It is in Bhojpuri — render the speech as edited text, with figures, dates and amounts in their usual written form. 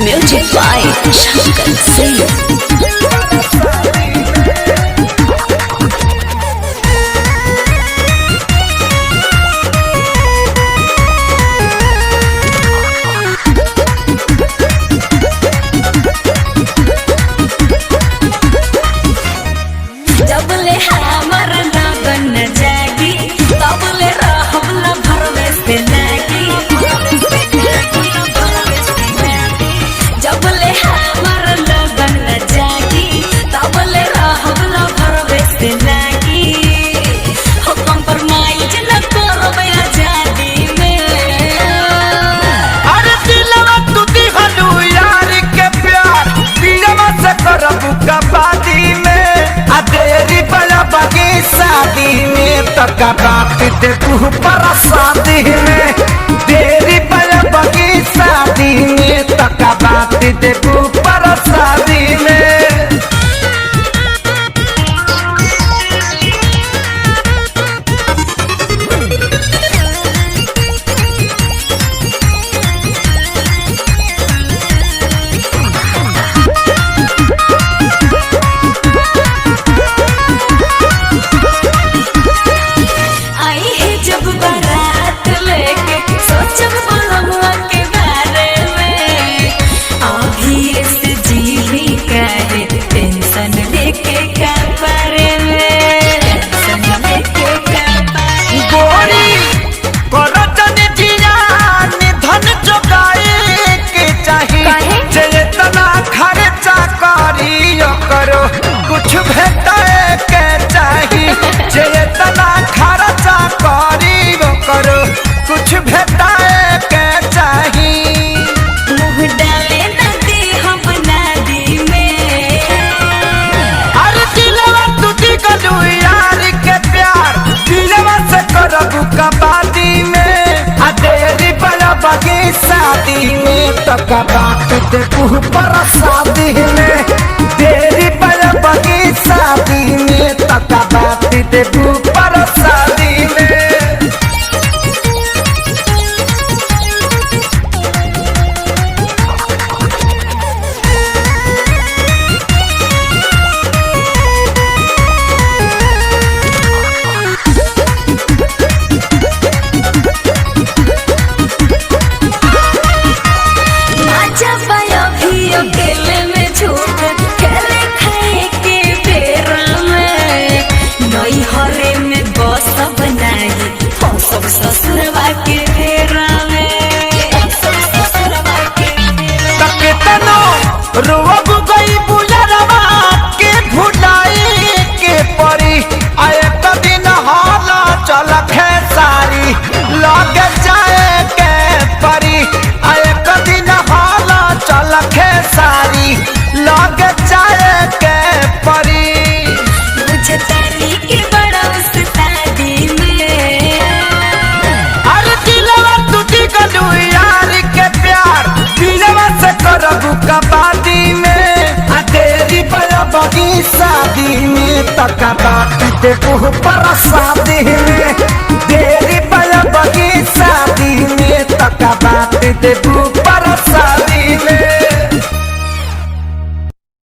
Music by Shankar Singh. जबले हमर लगन जागी तबले रहला भरवे से लागी जबले हमर लगन जागी तबले रहला भरवे से लागी हो कंप्रोमाइज न करबे आजादी में। अरे दिलवा तू दिहलू यार के प्यार दिलवा से करबू कबादी में आ तेरी बड़ा बगी शादी में तका बात दे तू पर शादी में तेरी बड़ा बगी शादी में तका बात दे तू पर शादी में। आई है जब बारात लेके सोचब बलमुआ के बारे में अभी से जीवी काहे टेंशन लेके का बारे में टेंशन लेके का बारे में। गोरी करतन जियान धन जोगाए के चाही काहे? जे तना खर्चा करियो करो कुछ भेटाए के चाही जे तना खर्चा करियो करो कुछ भेटाए के चाही। मुँह डाले नदी हम नदी में। अरे दिलवा तू दिगलू यार के प्यार दिलवा से करबू कबादी में आ तेरी बड़ा बगी शादी में तका बात दे तू पर शादी में तेरी बड़ा बगी शादी में तका बात दे तू पर शादी में। आजा पायो भी अकेले में झूठ खेले खाए के बेरा में नई हरे में बस बनाई सब ससुरवा के बेरा में सब ससुरवा के बेरा में। तके तनो रोब गई बुलरवा के भुलाई के परी आए दिन हाला चल खेसारी लग जाए के परी आए दिन हाला चल खेसारी लग जाए के परी। मुझे ताली के बड़ा उस्तादी में। अरे दिलवा तू दिगलू यार के प्यार दिलवा से करबू कबादी में आ तेरी बड़ा बगी शादी में तका बात दे तू पर शादी में तेरी बड़ा बगी शादी में तका बात दे तू पर